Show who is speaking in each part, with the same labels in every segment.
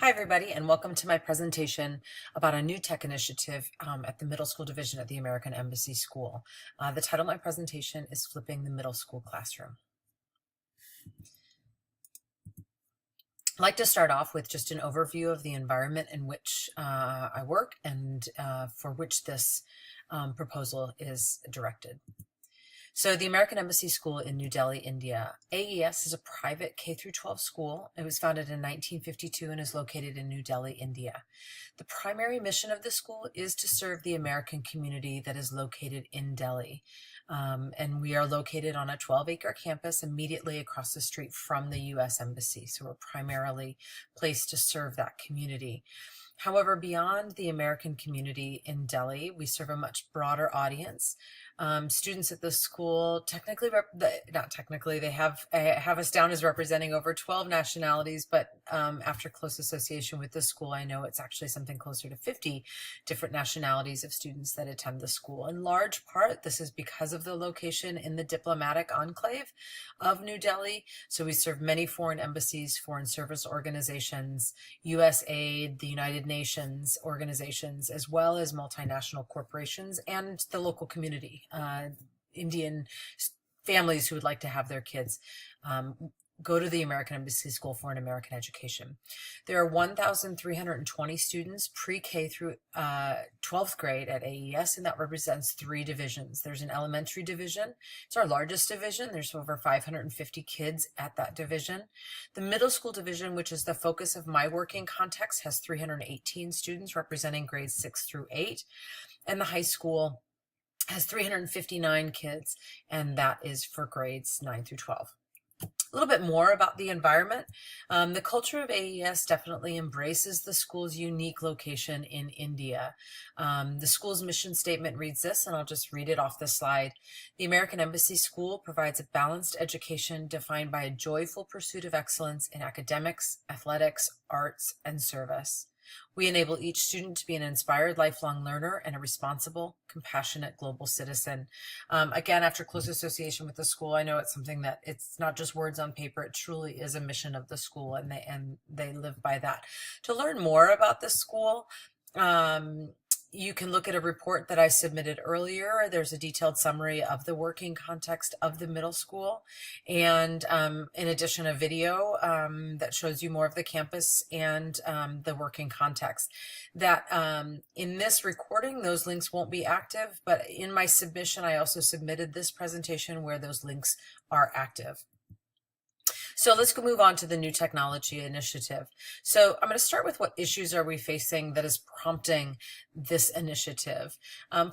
Speaker 1: Hi, everybody, and welcome to my presentation about a new tech initiative at the middle school division at the American Embassy School. The title of my presentation is Flipping the Middle School Classroom. I'd like to start off with just an overview of the environment in which I work and for which this proposal is directed. So the American Embassy School in New Delhi, India. AES is a private K-12 school. It was founded in 1952 and is located in New Delhi, India. The primary mission of the school is to serve the American community that is located in Delhi. And we are located on a 12-acre campus immediately across the street from the U.S. Embassy. So we're primarily placed to serve that community. However, beyond the American community in Delhi, we serve a much broader audience. Students at the school, they have us down as representing over 12 nationalities, but after close association with the school, I know it's actually something closer to 50 different nationalities of students that attend the school. In large part, this is because of the location in the diplomatic enclave of New Delhi. So we serve many foreign embassies, foreign service organizations, USAID, the United Nations organizations, as well as multinational corporations and the local community, Indian families who would like to have their kids go to the American Embassy School for an American education. There are 1,320 students pre-K through 12th grade at AES, and that represents 3 divisions. There's an elementary division. It's our largest division. There's over 550 kids at that division. The middle school division, which is the focus of my working context, has 318 students representing grades 6 through 8. And the high school has 359 kids, and that is for grades 9 through 12. A little bit more about the environment. The culture of AES definitely embraces the school's unique location in India. The school's mission statement reads this, and I'll just read it off the slide. The American Embassy School provides a balanced education defined by a joyful pursuit of excellence in academics, athletics, arts, and service. We enable each student to be an inspired lifelong learner and a responsible, compassionate global citizen. Again, after close association with the school, I know it's something that it's not just words on paper, it truly is a mission of the school, and they live by that. To learn more about the school, you can look at a report that I submitted earlier. There's a detailed summary of the working context of the middle school, and in addition, a video that shows you more of the campus and the working context. That in this recording, those links won't be active, but in my submission, I also submitted this presentation where those links are active. So let's move on to the new technology initiative. So I'm going to start with what issues are we facing that is prompting this initiative.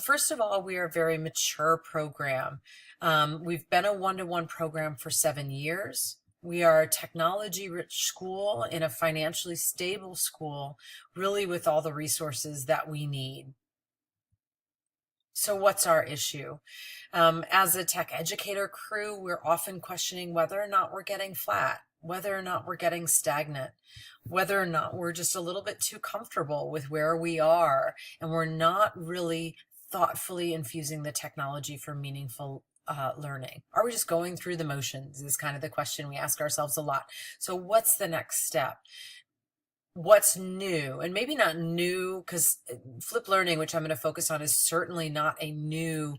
Speaker 1: First of all, we are a very mature program. We've been a one-to-one program for 7 years. We are a technology-rich school in a financially stable school, really with all the resources that we need. So what's our issue? As a tech educator crew, we're often questioning whether or not we're getting flat, whether or not we're getting stagnant, whether or not we're just a little bit too comfortable with where we are, and we're not really thoughtfully infusing the technology for meaningful learning. Are we just going through the motions is kind of the question we ask ourselves a lot. So what's the next step? What's new? And maybe not new, because flipped learning, which I'm going to focus on, is certainly not a new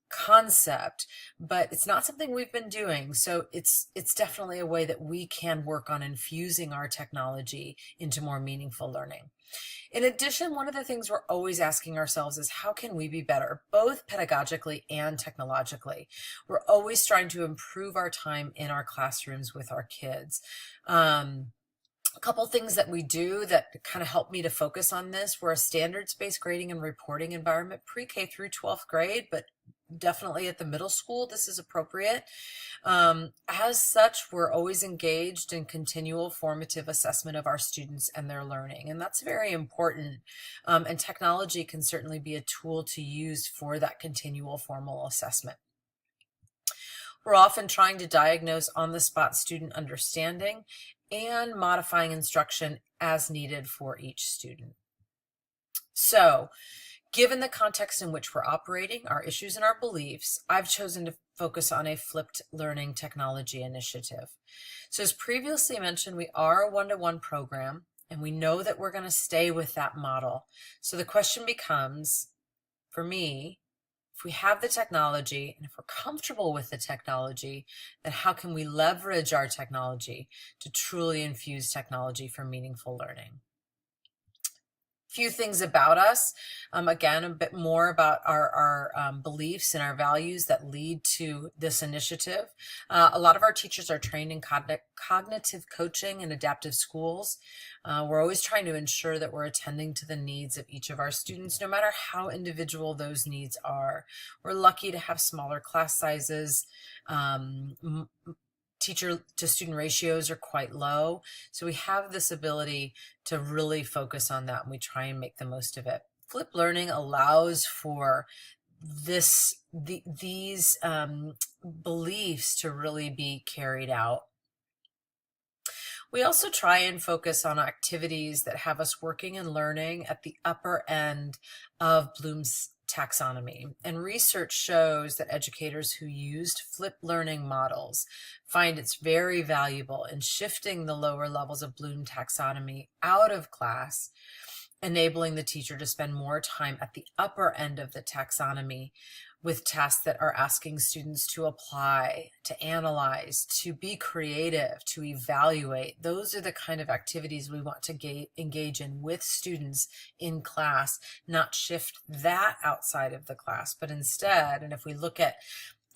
Speaker 1: concept, but it's not something we've been doing. So it's definitely a way that we can work on infusing our technology into more meaningful learning. In addition, one of the things we're always asking ourselves is how can we be better, both pedagogically and technologically? We're always trying to improve our time in our classrooms with our kids. A couple things that we do that kind of help me to focus on this. We're a standards-based grading and reporting environment pre-K through 12th grade, but definitely at the middle school, this is appropriate. As such, we're always engaged in continual formative assessment of our students and their learning, and that's very important. And technology can certainly be a tool to use for that continual formal assessment. We're often trying to diagnose on-the-spot student understanding and modifying instruction as needed for each student. So, given the context in which we're operating, our issues and our beliefs, I've chosen to focus on a flipped learning technology initiative. So as previously mentioned, we are a one-to-one program, And we know that we're going to stay with that model. So the question becomes, for me, if we have the technology and if we're comfortable with the technology, then how can we leverage our technology to truly infuse technology for meaningful learning? Few things about us. Again, a bit more about our beliefs and our values that lead to this initiative. A lot of our teachers are trained in cognitive coaching and adaptive schools. We're always trying to ensure that we're attending to the needs of each of our students, no matter how individual those needs are. We're lucky to have smaller class sizes. Teacher to student ratios are quite low. So we have this ability to really focus on that, and we try and make the most of it. Flipped learning allows for these beliefs to really be carried out. We also try and focus on activities that have us working and learning at the upper end of Bloom's taxonomy. And research shows that educators who used flipped learning models find it's very valuable in shifting the lower levels of Bloom taxonomy out of class, enabling the teacher to spend more time at the upper end of the taxonomy with tasks that are asking students to apply, to analyze, to be creative, to evaluate. Those are the kind of activities we want to engage in with students in class, not shift that outside of the class, but instead, and if we look at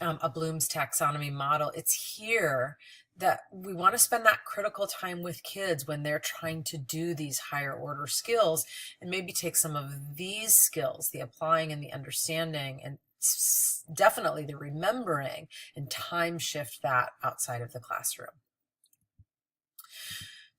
Speaker 1: a Bloom's taxonomy model, it's here that we want to spend that critical time with kids when they're trying to do these higher order skills, and maybe take some of these skills, the applying and the understanding, and definitely the remembering, and time shift that outside of the classroom.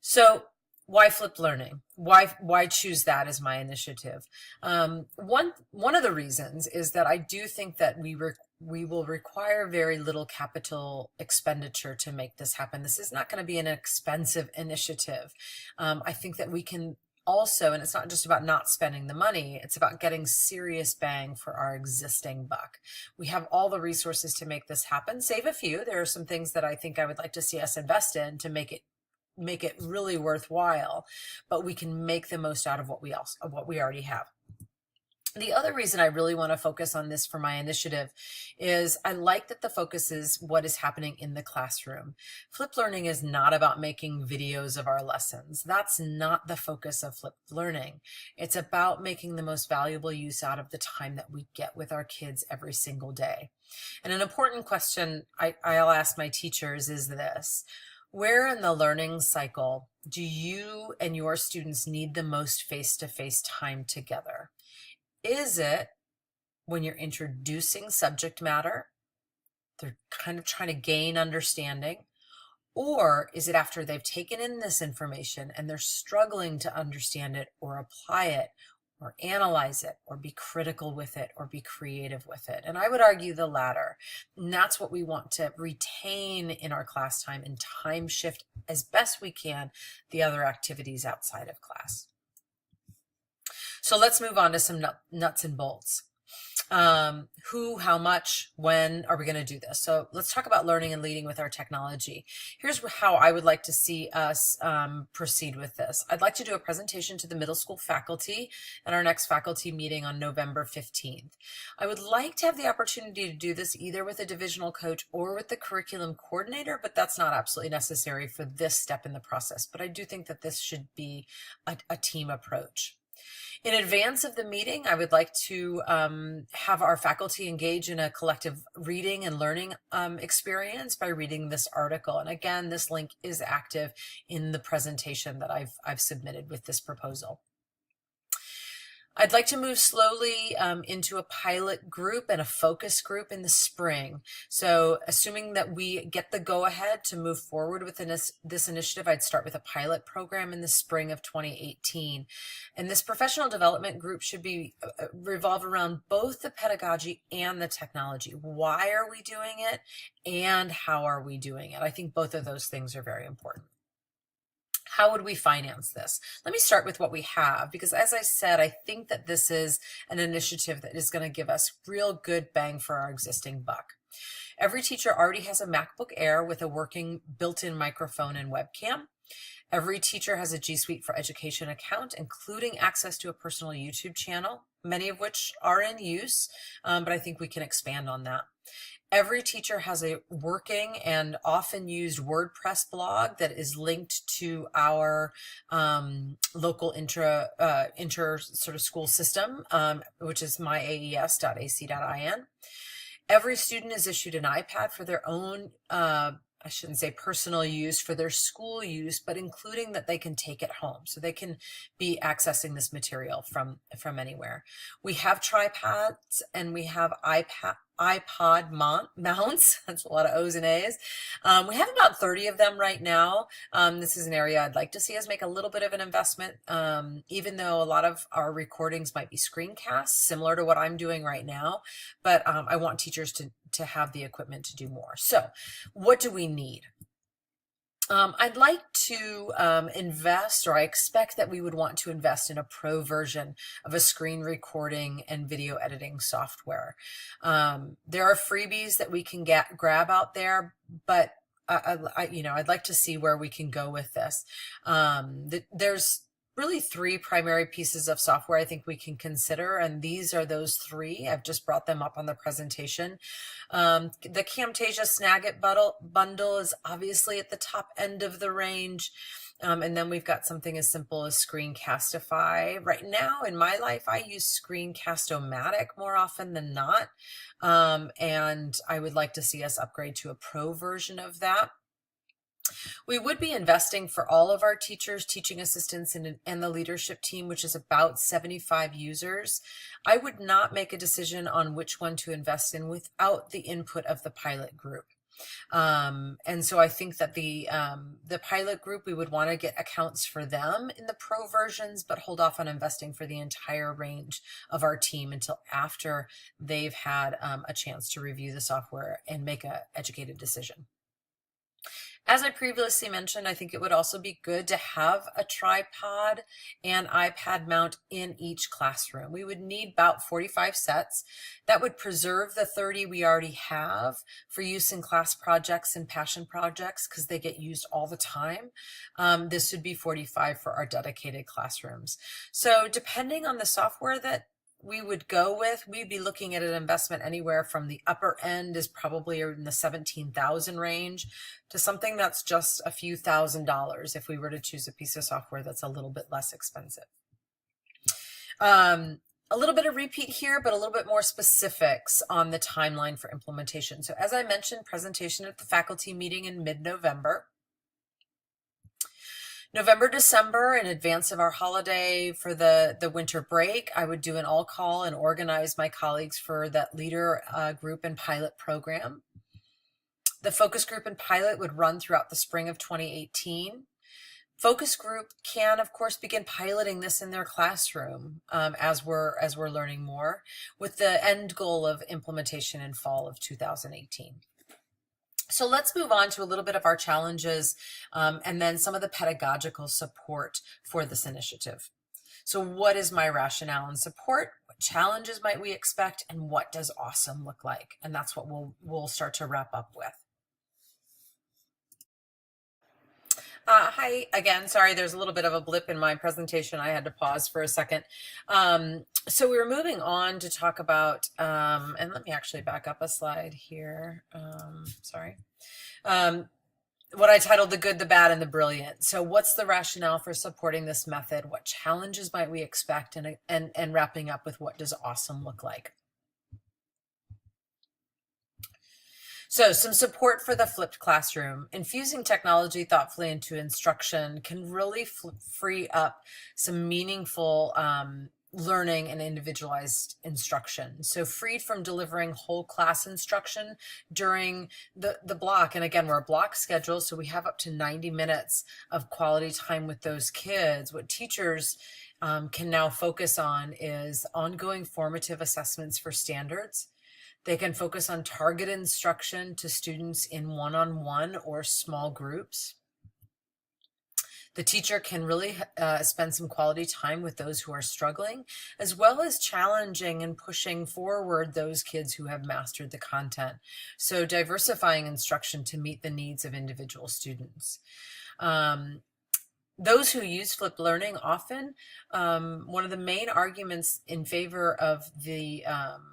Speaker 1: So why flipped learning? Why choose that as my initiative? One of the reasons is that I do think that we will require very little capital expenditure to make this happen. This is not going to be an expensive initiative. I think that we can also, and it's not just about not spending the money, it's about getting serious bang for our existing buck. We have all the resources to make this happen, save a few. There are some things that I think I would like to see us invest in to make it really worthwhile, but we can make the most out of what we already have. The other reason I really want to focus on this for my initiative is I like that the focus is what is happening in the classroom. Flipped learning is not about making videos of our lessons. That's not the focus of flipped learning. It's about making the most valuable use out of the time that we get with our kids every single day. And an important question I'll ask my teachers is this: where in the learning cycle do you and your students need the most face-to-face time together? Is it when you're introducing subject matter, they're kind of trying to gain understanding, or is it after they've taken in this information and they're struggling to understand it or apply it or analyze it or be critical with it or be creative with it? And I would argue the latter. And that's what we want to retain in our class time and time shift as best we can the other activities outside of class. So let's move on to some nuts and bolts. Who, how much, when are we going to do this? So let's talk about learning and leading with our technology. Here's how I would like to see us proceed with this. I'd like to do a presentation to the middle school faculty at our next faculty meeting on November 15th. I would like to have the opportunity to do this either with a divisional coach or with the curriculum coordinator, but that's not absolutely necessary for this step in the process. But I do think that this should be a team approach. In advance of the meeting, I would like to have our faculty engage in a collective reading and learning experience by reading this article. And again, this link is active in the presentation that I've submitted with this proposal. I'd like to move slowly into a pilot group and a focus group in the spring. So assuming that we get the go-ahead to move forward with this initiative, I'd start with a pilot program in the spring of 2018. And this professional development group should be revolve around both the pedagogy and the technology. Why are we doing it and how are we doing it? I think both of those things are very important. How would we finance this? Let me start with what we have, because as I said, I think that this is an initiative that is going to give us real good bang for our existing buck. Every teacher already has a MacBook Air with a working built-in microphone and webcam. Every teacher has a G Suite for Education account, including access to a personal YouTube channel, many of which are in use, but I think we can expand on that. Every teacher has a working and often used WordPress blog that is linked to our local inter sort of school system, which is myaes.ac.in. Every student is issued an iPad for their own, I shouldn't say personal use, for their school use, but including that they can take it home. So they can be accessing this material from anywhere. We have tripods and we have iPod mounts. That's a lot of O's and A's. We have about 30 of them right now. This is an area I'd like to see us make a little bit of an investment, even though a lot of our recordings might be screencasts, similar to what I'm doing right now. But I want teachers to have the equipment to do more. So what do we need? I'd like to invest, or I expect that we would want to invest in a pro version of a screen recording and video editing software. There are freebies that we can grab out there, but I'd like to see where we can go with this. There's really three primary pieces of software I think we can consider, and these are those three. I've just brought them up on the presentation. The Camtasia Snagit bundle is obviously at the top end of the range. And then we've got something as simple as Screencastify. Right now in my life, I use Screencast-O-Matic more often than not. And I would like to see us upgrade to a pro version of that. We would be investing for all of our teachers, teaching assistants, and the leadership team, which is about 75 users. I would not make a decision on which one to invest in without the input of the pilot group. And so I think that the pilot group, we would want to get accounts for them in the pro versions, but hold off on investing for the entire range of our team until after they've had a chance to review the software and make an educated decision. As I previously mentioned, I think it would also be good to have a tripod and iPad mount in each classroom. We would need about 45 sets. That would preserve the 30 we already have for use in class projects and passion projects because they get used all the time. This would be 45 for our dedicated classrooms. So depending on the software that we would go with, we'd be looking at an investment anywhere from the upper end is probably in the 17,000 range to something that's just a few $1,000s if we were to choose a piece of software that's a little bit less expensive. A little bit of repeat here, but a little bit more specifics on the timeline for implementation. So as I mentioned, presentation at the faculty meeting in mid-November. November, December, in advance of our holiday for the winter break, I would do an all-call and organize my colleagues for that leader group and pilot program. The focus group and pilot would run throughout the spring of 2018. Focus group can, of course, begin piloting this in their classroom as we're learning more, with the end goal of implementation in fall of 2018. So let's move on to a little bit of our challenges and then some of the pedagogical support for this initiative. So what is my rationale and support? What challenges might we expect? And what does awesome look like? And that's what we'll start to wrap up with. Hi again, sorry, there's a little bit of a blip in my presentation. I had to pause for a second. So we were moving on to talk about, and let me actually back up a slide here. Sorry. What I titled The Good, the Bad, and the Brilliant. So what's the rationale for supporting this method? What challenges might we expect? And wrapping up with what does awesome look like? So some support for the flipped classroom. Infusing technology thoughtfully into instruction can really free up some meaningful learning and individualized instruction. So freed from delivering whole class instruction during the block. And again, we're a block schedule, so we have up to 90 minutes of quality time with those kids. What teachers can now focus on is ongoing formative assessments for standards. They can focus on target instruction to students in one-on-one or small groups. The teacher can really spend some quality time with those who are struggling, as well as challenging and pushing forward those kids who have mastered the content. So diversifying instruction to meet the needs of individual students. Those who use flipped learning often, one of the main arguments in favor of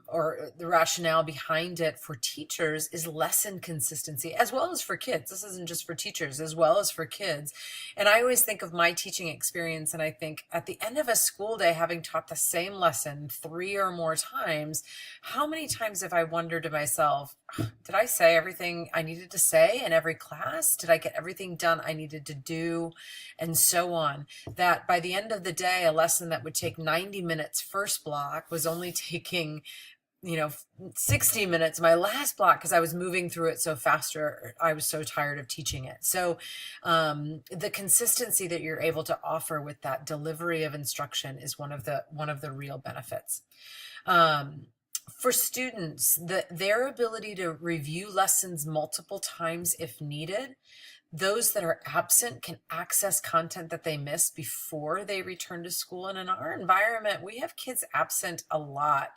Speaker 1: or the rationale behind it for teachers is lesson consistency, as well as for kids. This isn't just for teachers, as well as for kids. And I always think of my teaching experience, and I think at the end of a school day, having taught the same lesson 3 or more times, how many times have I wondered to myself, did I say everything I needed to say in every class? Did I get everything done I needed to do? And so on, that by the end of the day, a lesson that would take 90 minutes first block was only taking 60 minutes my last block, because I was moving through it so faster. I was so tired of teaching it. So the consistency that you're able to offer with that delivery of instruction is one of the real benefits. For students, their ability to review lessons multiple times if needed. Those that are absent can access content that they missed before they return to school. And in our environment, we have kids absent a lot.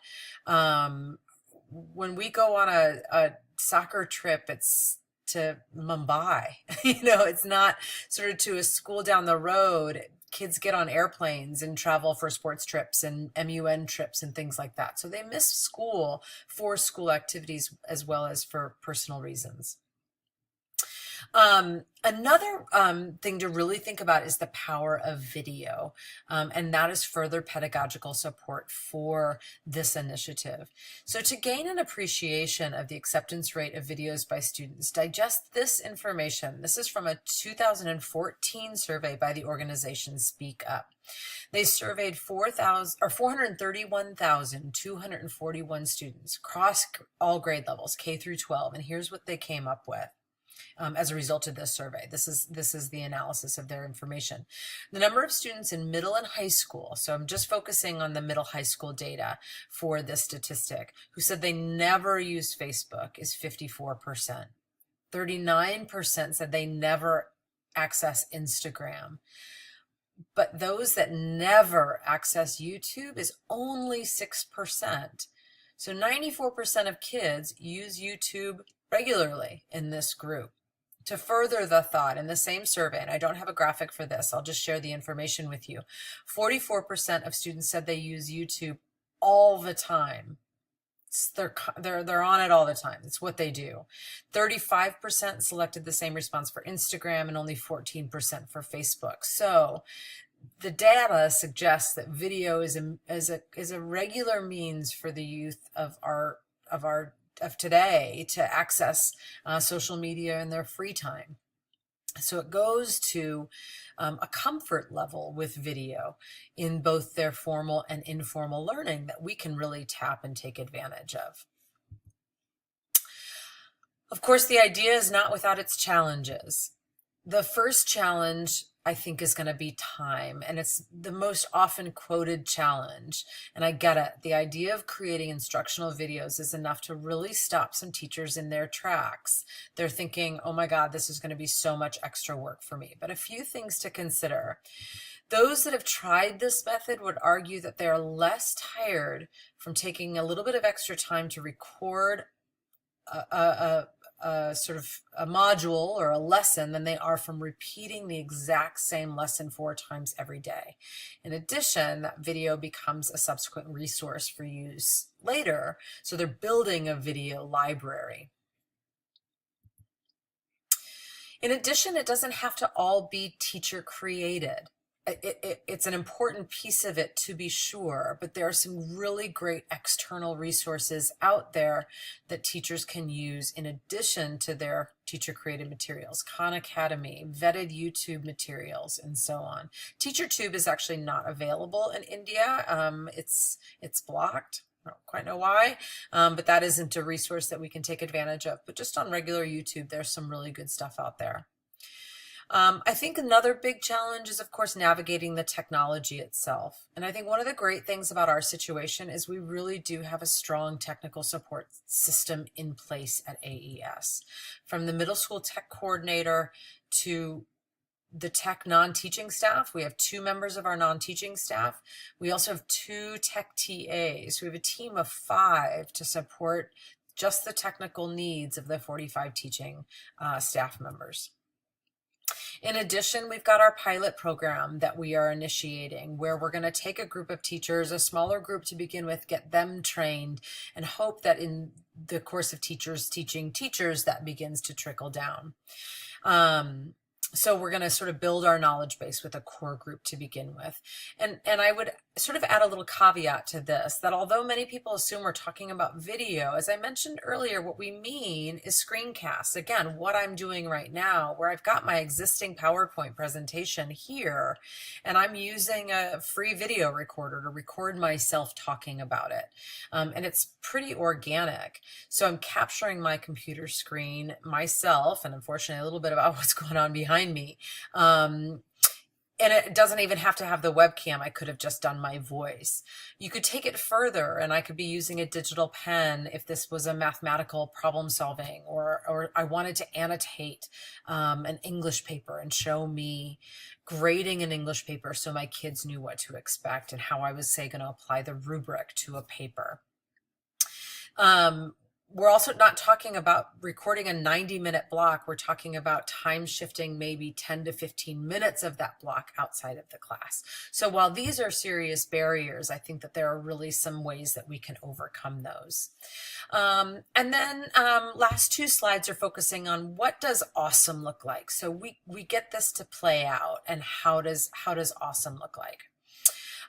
Speaker 1: When we go on a soccer trip, it's to Mumbai. It's not sort of to a school down the road. Kids get on airplanes and travel for sports trips and MUN trips and things like that. So they miss school for school activities as well as for personal reasons. Another thing to really think about is the power of video, and that is further pedagogical support for this initiative. So to gain an appreciation of the acceptance rate of videos by students, digest this information. This is from a 2014 survey by the organization Speak Up. They surveyed 431,241 students across all grade levels, K through 12, and here's what they came up with. As a result of this survey. This is the analysis of their information. The number of students in middle and high school, so I'm just focusing on the middle high school data for this statistic, who said they never used Facebook is 54%. 39% said they never access Instagram. But those that never access YouTube is only 6%. So 94% of kids use YouTube regularly in this group. To further the thought, in the same survey, and I don't have a graphic for this, I'll just share the information with you. 44% of students said they use YouTube all the time. They're on it all the time. It's what they do. 35% selected the same response for Instagram and only 14% for Facebook. So the data suggests that video is a regular means for the youth of today to access social media in their free time. So it goes to a comfort level with video in both their formal and informal learning that we can really tap and take advantage of. Of course, the idea is not without its challenges. The first challenge, I think, is going to be time, and it's the most often quoted challenge. And I get it. The idea of creating instructional videos is enough to really stop some teachers in their tracks. They're thinking, oh my God, this is going to be so much extra work for me. But a few things to consider. Those that have tried this method would argue that they're less tired from taking a little bit of extra time to record sort of a module or a lesson than they are from repeating the exact same lesson 4 times every day. In addition, that video becomes a subsequent resource for use later, so they're building a video library. In addition, it doesn't have to all be teacher created. It's an important piece of it, to be sure, but there are some really great external resources out there that teachers can use in addition to their teacher-created materials. Khan Academy, vetted YouTube materials, and so on. TeacherTube is actually not available in India. It's blocked. I don't quite know why, but that isn't a resource that we can take advantage of. But just on regular YouTube, there's some really good stuff out there. I think another big challenge is, of course, navigating the technology itself. And I think one of the great things about our situation is we really do have a strong technical support system in place at AES. From the middle school tech coordinator to the tech non-teaching staff. We have 2 members of our non-teaching staff. We also have 2 tech TAs. We have a team of 5 to support just the technical needs of the 45 teaching staff members. In addition, we've got our pilot program that we are initiating, where we're going to take a group of teachers, a smaller group to begin with, get them trained, and hope that in the course of teachers teaching teachers, that begins to trickle down. So we're going to sort of build our knowledge base with a core group to begin with. And I would sort of add a little caveat to this, that although many people assume we're talking about video, as I mentioned earlier, what we mean is screencasts. Again, what I'm doing right now, where I've got my existing PowerPoint presentation here, and I'm using a free video recorder to record myself talking about it. And it's pretty organic. So I'm capturing my computer screen, myself, and unfortunately a little bit about what's going on behind me. And it doesn't even have to have the webcam. I could have just done my voice. You could take it further, and I could be using a digital pen if this was a mathematical problem solving, or I wanted to annotate an English paper and show me grading an English paper so my kids knew what to expect and how I was, say, going to apply the rubric to a paper. We're also not talking about recording a 90-minute block. We're talking about time shifting maybe 10 to 15 minutes of that block outside of the class. So while these are serious barriers, I think that there are really some ways that we can overcome those. And then last two slides are focusing on what does awesome look like. So we get this to play out, and how does awesome look like?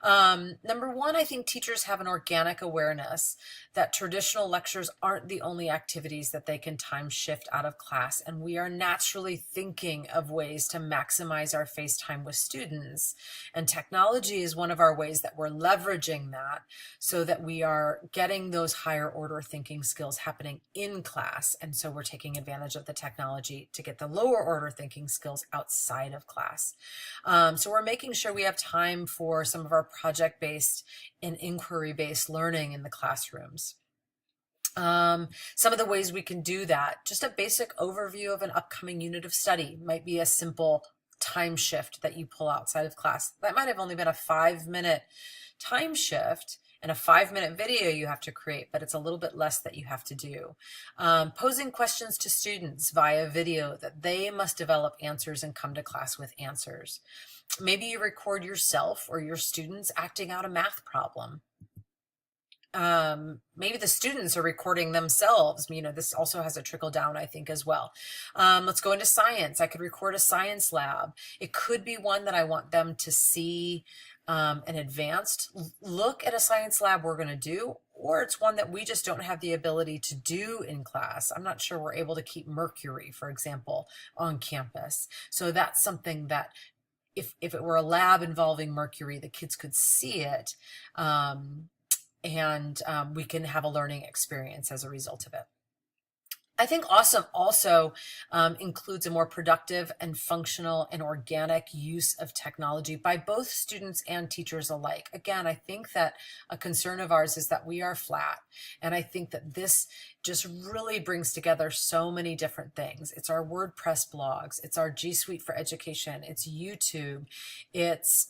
Speaker 1: Number one, I think teachers have an organic awareness that traditional lectures aren't the only activities that they can time shift out of class, and we are naturally thinking of ways to maximize our face time with students. And technology is one of our ways that we're leveraging that, so that we are getting those higher order thinking skills happening in class. And so we're taking advantage of the technology to get the lower order thinking skills outside of class. So we're making sure we have time for some of our project-based and inquiry-based learning in the classrooms. Some of the ways we can do that, just a basic overview of an upcoming unit of study might be a simple time shift that you pull outside of class. That might have only been a 5-minute time shift and a 5-minute video you have to create, but it's a little bit less that you have to do. Posing questions to students via video that they must develop answers and come to class with answers. Maybe you record yourself or your students acting out a math problem. Maybe the students are recording themselves. You know, this also has a trickle down, I think, as well. Let's go into science. I could record a science lab. It could be one that I want them to see an advanced look at a science lab we're going to do, or it's one that we just don't have the ability to do in class. I'm not sure we're able to keep mercury, for example, on campus. So that's something that if it were a lab involving mercury, the kids could see it, and we can have a learning experience as a result of it. I think awesome also includes a more productive and functional and organic use of technology by both students and teachers alike. Again, I think that a concern of ours is that we are flat. And I think that this just really brings together so many different things. It's our WordPress blogs, it's our G Suite for Education, it's YouTube, it's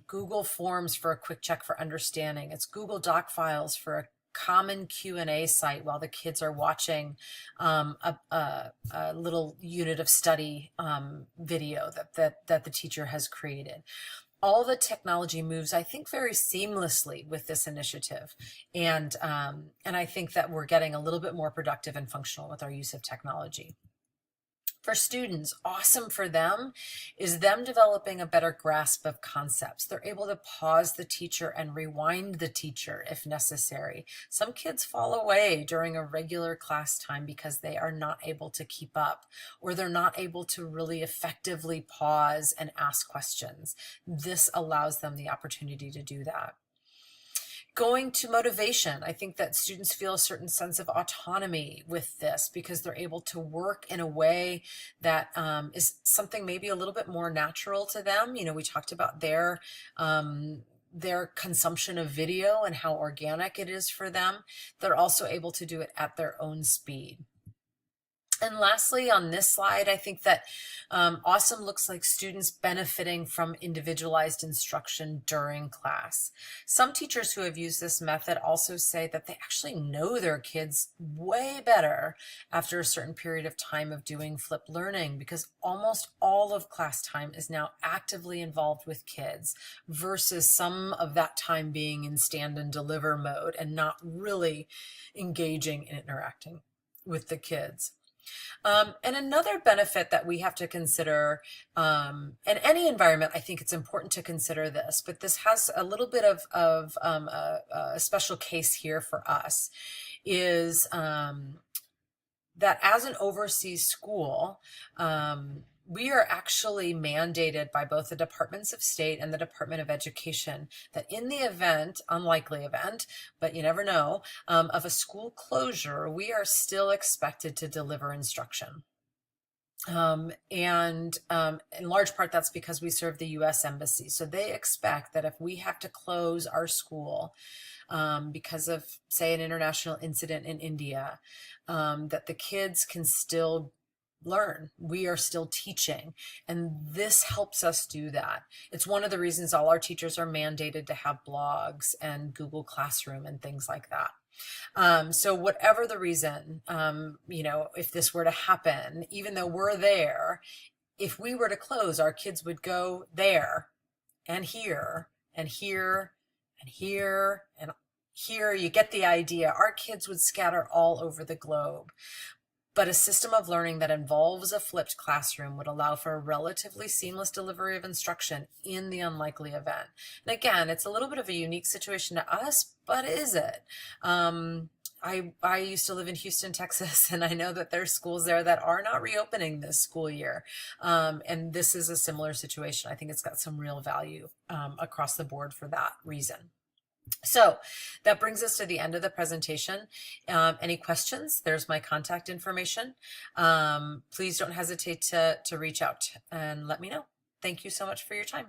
Speaker 1: Google Forms for a quick check for understanding, it's Google Doc files for a common Q&A site while the kids are watching a little unit of study video that the teacher has created. All the technology moves, I think, very seamlessly with this initiative. And I think that we're getting a little bit more productive and functional with our use of technology. For students, awesome for them is them developing a better grasp of concepts. They're able to pause the teacher and rewind the teacher if necessary. Some kids fall away during a regular class time because they are not able to keep up, or they're not able to really effectively pause and ask questions. This allows them the opportunity to do that. Going to motivation, I think that students feel a certain sense of autonomy with this because they're able to work in a way that is something maybe a little bit more natural to them. You know, we talked about their consumption of video and how organic it is for them. They're also able to do it at their own speed. And lastly, on this slide, I think that awesome looks like students benefiting from individualized instruction during class. Some teachers who have used this method also say that they actually know their kids way better after a certain period of time of doing flipped learning, because almost all of class time is now actively involved with kids versus some of that time being in stand and deliver mode and not really engaging and interacting with the kids. And another benefit that we have to consider, in any environment, I think it's important to consider this, but this has a little bit of a special case here for us, is that as an overseas school, we are actually mandated by both the Departments of State and the Department of Education that in the event, unlikely event, but you never know, of a school closure, we are still expected to deliver instruction. In large part, that's because we serve the U.S. Embassy. So they expect that if we have to close our school because of, say, an international incident in India, that the kids can still learn. We are still teaching, and this helps us do that. It's one of the reasons all our teachers are mandated to have blogs and Google Classroom and things like that. So whatever the reason, if this were to happen, even though we're there, if we were to close, our kids would go there and here and here and here and here. You get the idea. Our kids would scatter all over the globe. But a system of learning that involves a flipped classroom would allow for a relatively seamless delivery of instruction in the unlikely event. And again, it's a little bit of a unique situation to us, but is it? I used to live in Houston, Texas, and I know that there's schools there that are not reopening this school year. And this is a similar situation. I think it's got some real value across the board for that reason. So that brings us to the end of the presentation. Any questions? There's my contact information. Please don't hesitate to reach out and let me know. Thank you so much for your time.